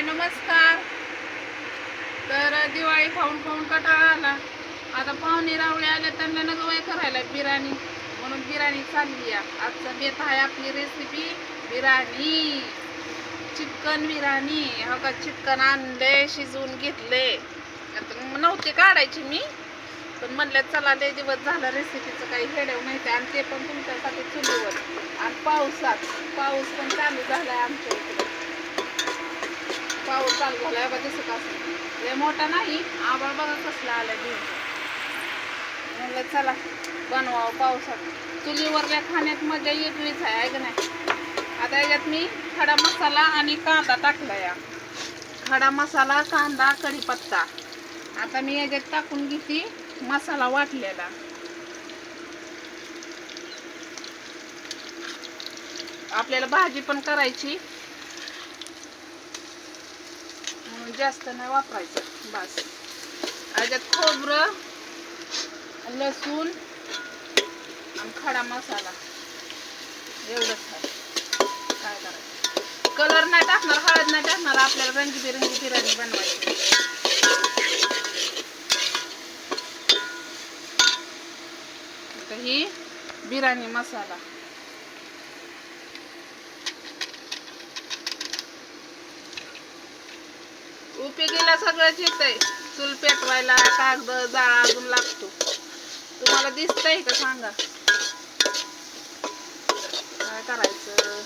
नमस्कार. तर दिवाळी खाऊन खाऊन कंटाळा आला. आता पाहुणे रावळे आले त्यांना नगवय करायला बिर्याणी, म्हणून बिर्याणी चालली आहे. आजचा बेत आहे आपली रेसिपी बिर्याणी, चिकन बिर्याणी. हो का, चिकन आणले, शिजवून घेतले. आता नव्हते काढायची मी, पण म्हणलं चला लय दिवस झाला रेसिपीचं काही हेडव नाही ते, आणि ते पण तुमच्यासाठी चुलीवर. आणि पाऊस पण चालू झालाय आमच्या इकडे. पाऊस चालू झालाय बघा, दिसत असं लय मोठा नाही, आभाळ बघा कसला आलाय घेऊन. म्हणलं चला बनवावं पावसात. चुलीवरल्या खाण्यात मजा वेगळीच आहे का नाही. आता याच्यात मी खडा मसाला आणि कांदा टाकला या. खडा मसाला, कांदा, कढीपत्ता. आता मी याच्यात टाकून घेते मसाला वाटलेला. आपल्याला भाजी पण करायची, म्हणून जास्त नाही वापरायचं. बस याच्यात खोबरं, लसूण आणि खडा मसाला एवढंच आहे. काय करायचं, कलर नाही टाकणार, हळद नाही टाकणार. आपल्याला रंगीबेरंगी बिर्याणी बनवायची. आता ही बिर्याणी मसाला. उपयोगीला सगळंच येतंय. चूल पेटवायला कागद जाळा अजून लागतो. तुम्हाला दिसतंय का सांगा. काय करायचं,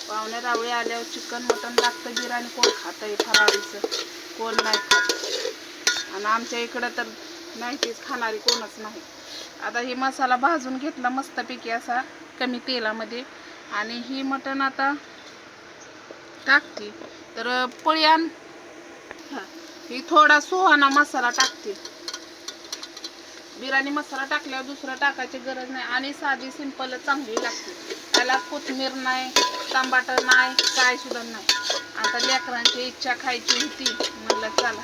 पाहुणे रावळे आल्यावर चिकन मटन लागतं. बिर्याणी कोण खातंय फराळीचं, कोण नाही खात. आणि आमच्या इकडं तर नाहीच खाणारी कोणच नाही. आता ही मसाला भाजून घेतला मस्तपैकी असा कमी तेलामध्ये. आणि ही मटण आता टाकते. तर पळी आण, ही थोडा सुहाना मसाला टाकते. बिर्याणी मसाला टाकल्यावर दुसरं टाकायची गरज नाही. आणि साधी सिंपल चांगली लागते. त्याला कोथिंबीर नाही, टमाटर नाही, काय सुद्धा नाही. आता लेकरांची इच्छा खायची होती, म्हणलं चला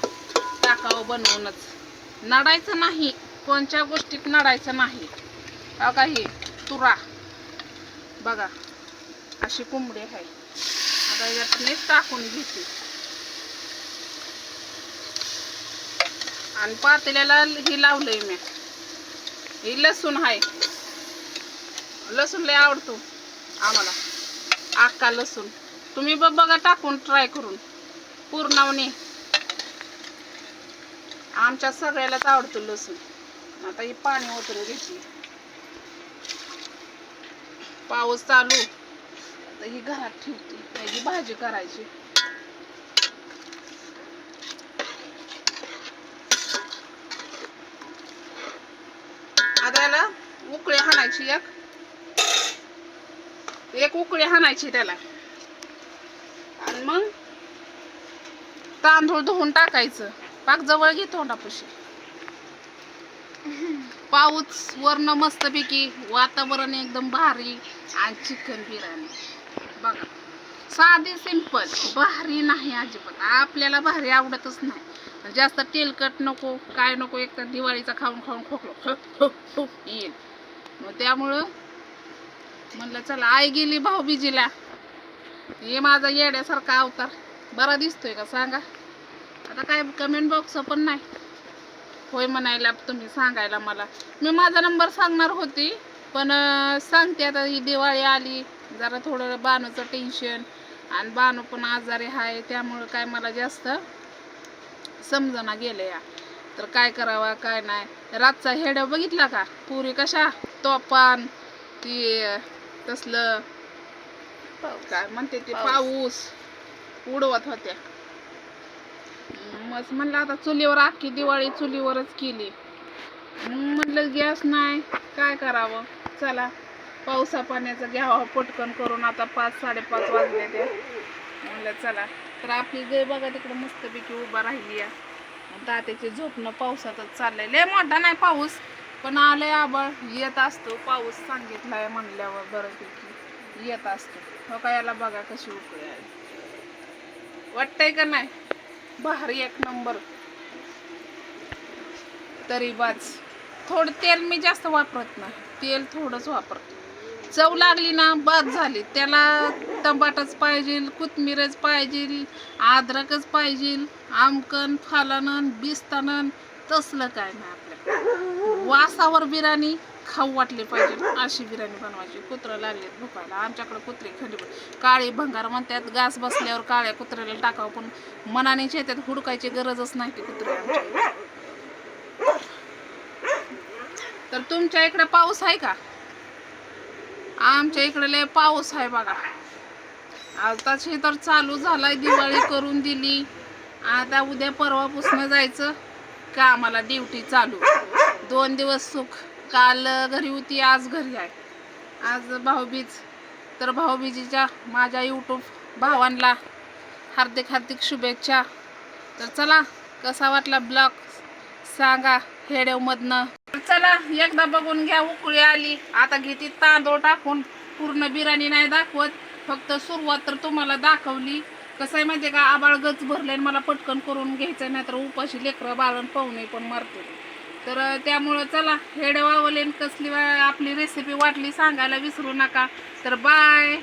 टाकावं बनवूनच. नडायचं नाही, कोणत्या गोष्टीत नडायचं नाही. बघा ही तुरा, बघा अशी कोंबडी आहे. आता यातने टाकून घेते. आणि पातेल्याला ही लावलंय मी. ही लसूण आहे, लसूण लय आवडतो आम्हाला, अख्खा लसूण. तुम्ही बघा टाकून ट्राय करून. पूर्णवणे आमच्या सगळ्यालाच आवडतो लसूण. आता ही पाणी ओतून घेतली. पाऊस चालू, आता ही घरात ठेवते. त्याची भाजी करायची. आता याला उकळी हाणायची, एक उकळी हाणायची त्याला. आणि मग तांदूळ धुवून टाकायचं. पाक जवळ घे तोंडापाशी. पाऊस वरनं मस्तपैकी, वातावरण एकदम भारी. आणि चिकन बिर्याणी बघा, साधी सिंपल, भारी नाही अजिबात. आपल्याला भारी आवडतच नाही. जास्त तेलकट नको, काय नको. एक तर दिवाळीचा खाऊन खाऊन खोकलो येईल. मग त्यामुळं म्हणलं चला. आई गेली भाऊबीजीला. हे माझा येड्यासारखा अवतार बरा दिसतोय का सांगा. आता काय कमेंट बॉक्स पण नाही होय म्हणायला, तुम्ही सांगायला मला. मी माझा नंबर सांगणार होती, पण सांगते आता. ही दिवाळी आली, जरा थोडं बानूचं टेन्शन, आणि बानू पण आजारी आहे. त्यामुळं काय मला जास्त समजना गेलं या. तर काय करावा काय नाही. रातचा हेड बघितला का, पुरी कशा तोफान ती तसलं काय म्हणते ते, पाऊस उडवत होत्या. मग म्हणलं आता चुलीवर, अख्खी दिवाळी चुलीवरच केली. म्हणलं गॅस नाही, काय करावं. चला पावसा पाण्याचं घ्यावं पटकन करून. आता 5-5:30 वाजले ते. म्हणलं चला. तर आपली गाय बघा तिकडे मस्तपैकी उभा राहिली आहे. तात्याची झोपणं पावसातच चाललंय. लय मोठा नाही पाऊस, पण आलंय आभाळ. येत असतो पाऊस, सांगितलाय म्हणल्यावर बऱ्यापैकी येत असतो. हो का, याला बघा कशी उकळी आहे. वाटतंय का नाही भारी, एक नंबर. तरी बाज थोडं तेल मी जास्त वापरत नाही, तेल थोडंच वापरते. चव लागली ना बाद झाली. त्याला टमाटच पाहिजे, कोथिंबीरच पाहिजे, अद्रकच पाहिजे, आमकन फालनन बिस्तानन तसलं काय नाही आपल्याला. वासावर बिर्याणी खाऊ वाटली पाहिजे अशी बिर्याणी बनवायची. कुत्रं लागलेत भुकायला. आमच्याकडे कुत्रे खंडी काळी भंगार म्हणतात. घास बसल्यावर काळ्या कुत्र्याला टाकावं, पण मनाने शेतात हुडकायची गरजच नाही ती कुत्रे आमच्या. तर तुमच्या इकडे पाऊस आहे का? आमच्या इकडे लय पाऊस आहे बघा. आताशी तर चालू झालाय. दिवाळी करून दिली. आता उद्या परवापासून जायचं कामाला. ड्युटी चालू. 2 दिवस सुख. काल घरी होती, आज घरी आहे. आज भाऊबीज. तर भाऊबीजीच्या माझ्या यूट्यूब भावांना हार्दिक हार्दिक शुभेच्छा. तर चला, कसा वाटला ब्लॉग सांगा हेडेवमधनं. चला एकदा बघून घ्या. उकळी आली. आता घेते तांदूळ टाकून. पूर्ण बिर्याणी नाही दाखवत, फक्त सुरुवात तर तुम्हाला दाखवली. कसं आहे माहिती आहे का, आबाळ गच भरले मला पटकन करून घ्यायचं, नाही तर उपाशी लेकरं बाळण पाहुणे पण मारते. तर त्यामुळं चला हेडेवावलेन कसली आपली रेसिपी वाटली सांगायला विसरू नका. तर बाय.